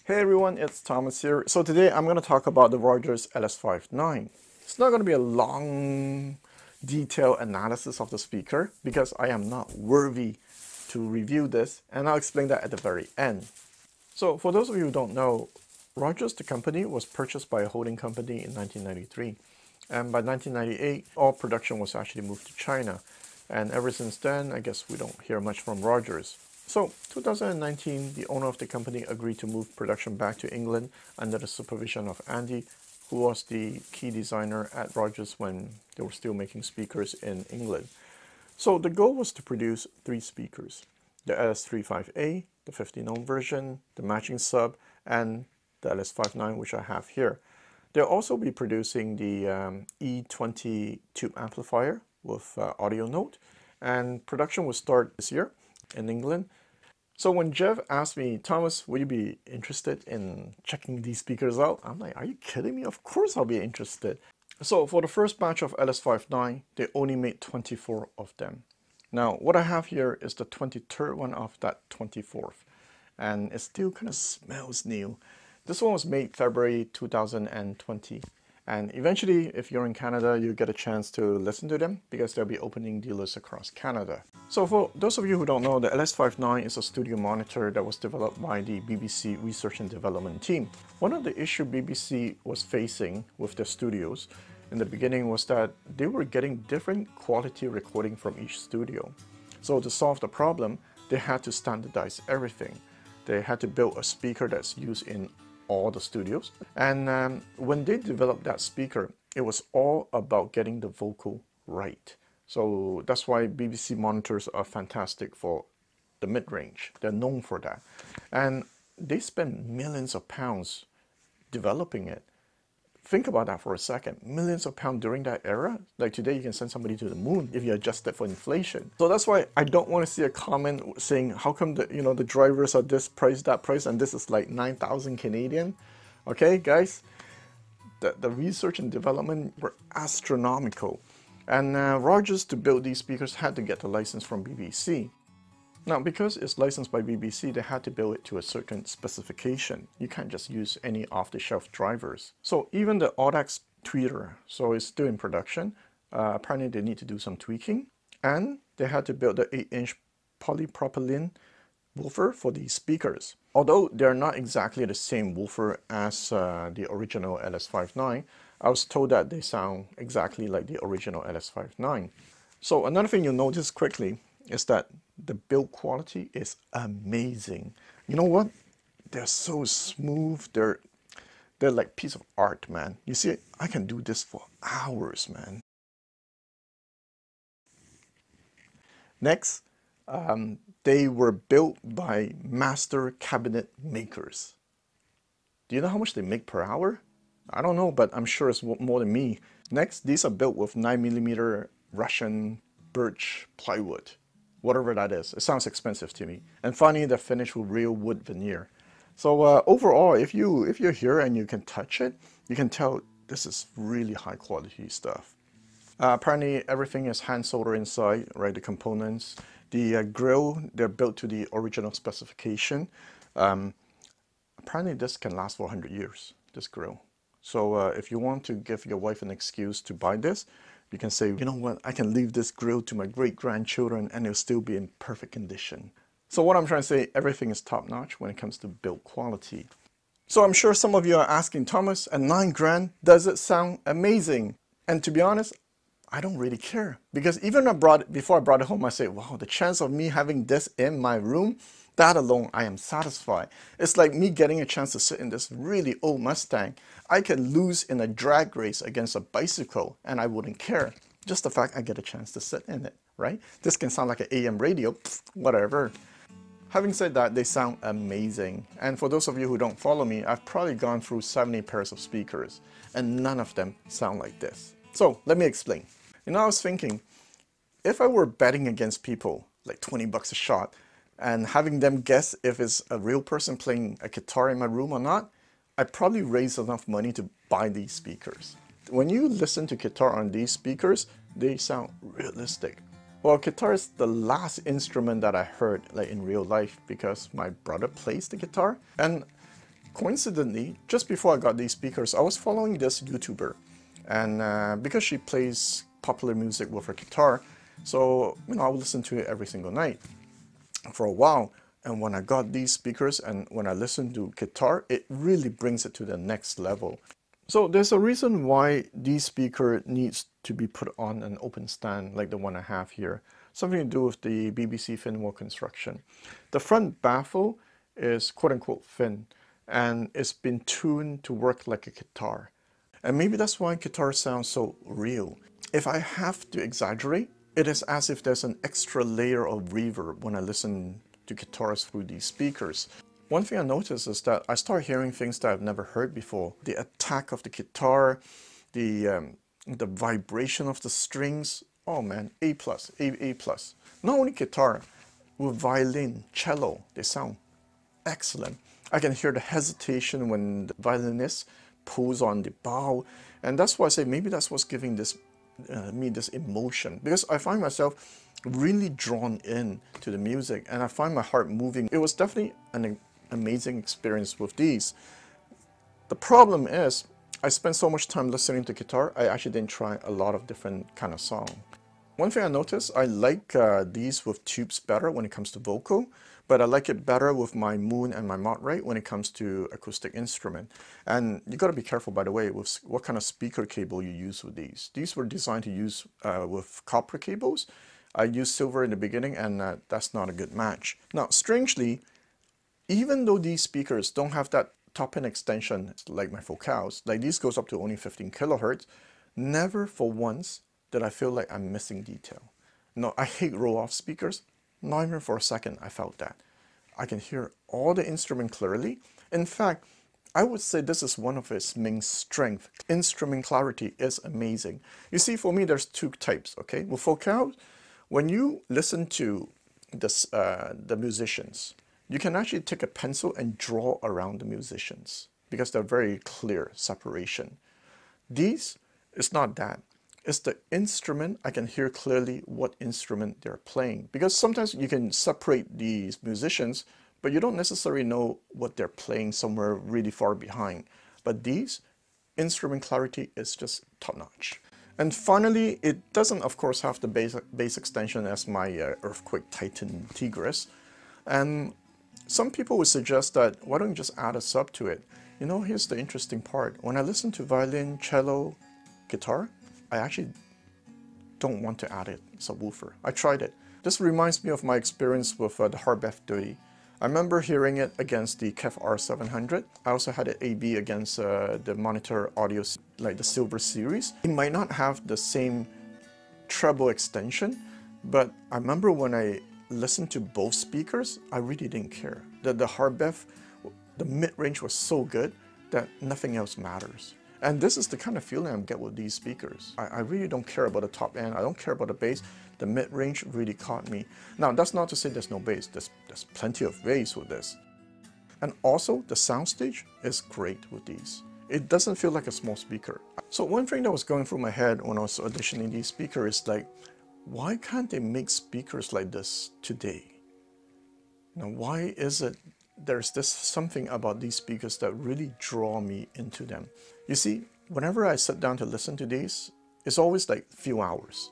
Hey everyone, it's Thomas here. So today I'm going to talk about the Rogers LS5. It's not going to be a long, detailed analysis of the speaker because I am not worthy to review this, and I'll explain that at the very end. So for those of you who don't know, Rogers, the company, was purchased by a holding company in 1993. And by 1998, all production was actually moved to China. And ever since then, I guess we don't hear much from Rogers. So 2019, the owner of the company agreed to move production back to England under the supervision of Andy, who was the key designer at Rogers when they were still making speakers in England. So the goal was to produce 3 speakers: the LS35A, the 15-ohm version, the matching sub, and the LS59, which I have here. They'll also be producing the E28 tube amplifier with audio note, and production will start this year in England. So when Jeff asked me, Thomas, would you be interested in checking these speakers out? I'm like, are you kidding me? Of course I'll be interested. So for the first batch of LS59, they only made 24 of them. Now what I have here is the 23rd one of that 24th, and it still kind of smells new. This one was made February 2020. And eventually, if you're in Canada, you get a chance to listen to them because they'll be opening dealers across Canada. So for those of you who don't know, the LS59 is a studio monitor that was developed by the BBC Research and Development team. One of the issues BBC was facing with their studios in the beginning was that they were getting different quality recording from each studio. So to solve the problem, they had to standardize everything. They had to build a speaker that's used in all the studios. And when they developed that speaker, it was all about getting the vocal right. So that's why BBC monitors are fantastic for the mid-range. They're known for that. And they spend millions of pounds developing it. Think about that for a second. Millions of pounds during that era. Like today, you can send somebody to the moon if you adjust it for inflation. So that's why I don't want to see a comment saying, how come the drivers are this price, that price, and this is like 9,000 Canadian. Okay, guys, the research and development were astronomical. And Rogers, to build these speakers, had to get the license from BBC. Now, because it's licensed by BBC, they had to build it to a certain specification. You can't just use any off-the-shelf drivers. So even the audax tweeter, so it's still in production. Apparently they need to do some tweaking. And they had to build the 8-inch polypropylene woofer for these speakers. Although they're not exactly the same woofer as the original LS59, I was told that they sound exactly like the original LS59. So another thing you'll notice quickly is that the build quality is amazing. You know what? They're so smooth. They're like piece of art, man. You see, I can do this for hours, man. Next, they were built by master cabinet makers. Do you know how much they make per hour? I don't know, but I'm sure it's more than me. Next, these are built with 9mm Russian birch plywood. Whatever that is. It sounds expensive to me. And finally, they're finished with real wood veneer. So overall, if you're here and you can touch it, you can tell this is really high quality stuff. Apparently, everything is hand soldered inside, right? The components. The grill, they're built to the original specification. Apparently, this can last for 100 years, this grill. So if you want to give your wife an excuse to buy this, you can say, you know what, I can leave this grill to my great-grandchildren and it'll still be in perfect condition. So what I'm trying to say, everything is top-notch when it comes to build quality. So I'm sure some of you are asking, Thomas, at 9 grand, does it sound amazing? And to be honest, I don't really care. Because even before I brought it home, I say, wow, the chance of me having this in my room, that alone, I am satisfied. It's like me getting a chance to sit in this really old Mustang. I can lose in a drag race against a bicycle and I wouldn't care. Just the fact I get a chance to sit in it, right? This can sound like an AM radio, whatever. Having said that, they sound amazing. And for those of you who don't follow me, I've probably gone through 70 pairs of speakers and none of them sound like this. So let me explain. You know, I was thinking, if I were betting against people, like 20 bucks a shot, and having them guess if it's a real person playing a guitar in my room or not, I'd probably raise enough money to buy these speakers. When you listen to guitar on these speakers, they sound realistic. Well, guitar is the last instrument that I heard like in real life because my brother plays the guitar. And Coincidentally, just before I got these speakers, I was following this YouTuber, and because she plays popular music with her guitar, so I would listen to it every single night for a while. And when I got these speakers and when I listen to guitar, it really brings it to the next level. So there's a reason why this speaker needs to be put on an open stand like the one I have here. Something to do with the BBC fin wall construction. The front baffle is quote-unquote thin, and it's been tuned to work like a guitar. And maybe that's why guitar sounds so real. If I have to exaggerate, it is as if there's an extra layer of reverb when I listen to guitars through these speakers. One thing I noticed is that I start hearing things that I've never heard before. The attack of the guitar, the vibration of the strings. Oh man, A+, A+. Not only guitar, with violin, cello, they sound excellent. I can hear the hesitation when the violinist pulls on the bow, and that's why I say maybe that's what's giving this me this emotion, because I find myself really drawn in to the music and I find my heart moving. It was definitely an amazing experience with these. The problem is I spent so much time listening to guitar, I actually didn't try a lot of different kind of songs. One thing I noticed, I like these with tubes better when it comes to vocal, but I like it better with my Moon and my Mod Rate when it comes to acoustic instrument. And you got to be careful, by the way, with what kind of speaker cable you use with these. These were designed to use with copper cables. I used silver in the beginning, and that's not a good match. Now, strangely, even though these speakers don't have that top-end extension like my Focals, like these goes up to only 15 kilohertz, never for once did I feel like I'm missing detail. No, I hate roll-off speakers. Not even for a second I felt that. I can hear all the instrument clearly. In fact, I would say this is one of its main strengths. Instrument clarity is amazing. You see, for me, there's two types, okay? With Focals, when you listen to this, the musicians, you can actually take a pencil and draw around the musicians because they're very clear separation. These, it's not that. It's the instrument. I can hear clearly what instrument they're playing, because sometimes you can separate these musicians, but you don't necessarily know what they're playing somewhere really far behind. But these, instrument clarity is just top-notch. And finally, it doesn't, of course, have the bass extension as my Earthquake Titan Tigris. And some people would suggest that, why don't you just add a sub to it? You know, here's the interesting part. When I listen to violin, cello, guitar, I actually don't want to add a subwoofer. I tried it. This reminds me of my experience with the Harb F30. I remember hearing it against the KEF R700. I also had it AB against the Monitor Audio, like the Silver series. It might not have the same treble extension, but I remember when I listened to both speakers, I really didn't care. The Harb F, the mid-range was so good that nothing else matters. And this is the kind of feeling I get with these speakers. I really don't care about the top end. I don't care about the bass. The mid-range really caught me. Now, that's not to say there's no bass. There's plenty of bass with this. And also, the soundstage is great with these. It doesn't feel like a small speaker. So one thing that was going through my head when I was auditioning these speakers is like, why can't they make speakers like this today? Now, why is it there's this something about these speakers that really draw me into them? You see, whenever I sit down to listen to these, it's always like a few hours.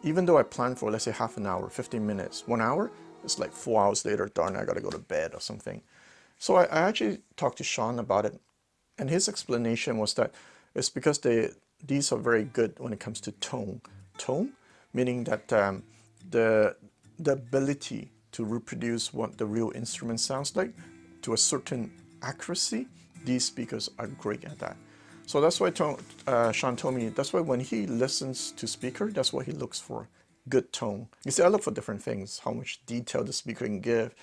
Even though I plan for, let's say, half an hour, 15 minutes, 1 hour, it's like 4 hours later, darn, I gotta go to bed or something. So I actually talked to Sean about it, and his explanation was that it's because these are very good when it comes to tone. Tone, meaning that the ability to reproduce what the real instrument sounds like to a certain accuracy, these speakers are great at that. So that's why Sean told me, that's why when he listens to speaker, that's what he looks for, good tone. You see, I look for different things, how much detail the speaker can give,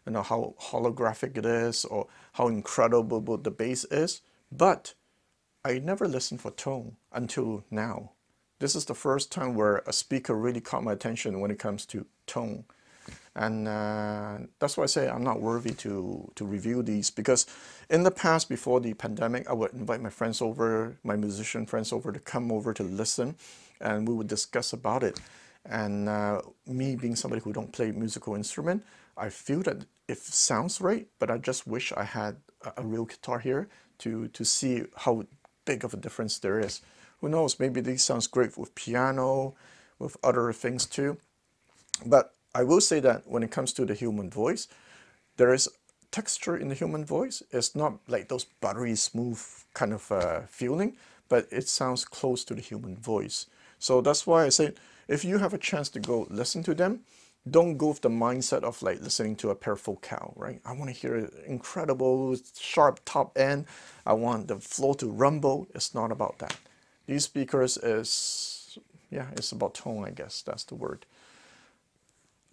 you know, how holographic it is, or how incredible the bass is, but I never listened for tone until now. This is the first time where a speaker really caught my attention when it comes to tone. And that's why I say I'm not worthy to review these, because in the past, before the pandemic, I would invite my friends over, my musician friends over, to come over to listen, and we would discuss about it. And me being somebody who don't play musical instrument, I feel that it sounds right, but I just wish I had a real guitar here to see how big of a difference there is. Who knows, maybe this sounds great with piano, with other things too. But I will say that when it comes to the human voice, there is texture in the human voice. It's not like those buttery smooth kind of feeling, but it sounds close to the human voice. So that's why I say, if you have a chance to go listen to them, don't go with the mindset of like listening to a Perfocal cow, right? I want to hear incredible sharp top end. I want the flow to rumble. It's not about that. These speakers is, yeah, it's about tone, I guess. That's the word.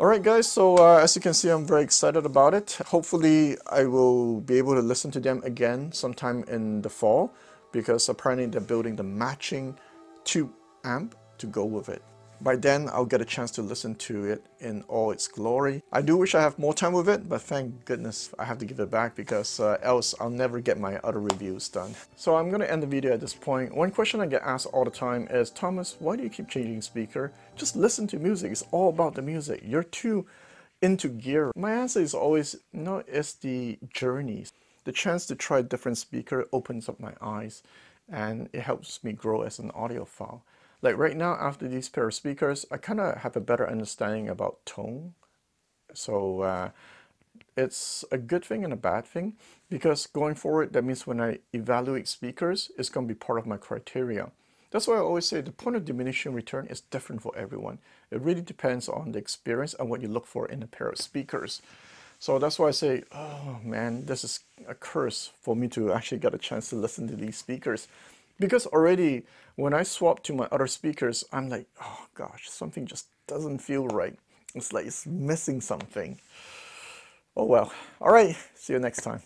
Alright guys, so as you can see, I'm very excited about it. Hopefully I will be able to listen to them again sometime in the fall, because apparently they're building the matching tube amp to go with it. By then, I'll get a chance to listen to it in all its glory. I do wish I have more time with it, but thank goodness I have to give it back, because else I'll never get my other reviews done. So I'm going to end the video at this point. One question I get asked all the time is, Thomas, why do you keep changing speaker? Just listen to music. It's all about the music. You're too into gear. My answer is always, no, it's the journey. The chance to try a different speaker opens up my eyes, and it helps me grow as an audiophile. Like right now, after these pair of speakers, I kind of have a better understanding about tone. So it's a good thing and a bad thing, because going forward, that means when I evaluate speakers, it's going to be part of my criteria. That's why I always say the point of diminishing return is different for everyone. It really depends on the experience and what you look for in a pair of speakers. So that's why I say, oh man, this is a curse for me to actually get a chance to listen to these speakers. Because already, when I swap to my other speakers, I'm like, oh gosh, something just doesn't feel right. It's like it's missing something. Oh well. Alright, see you next time.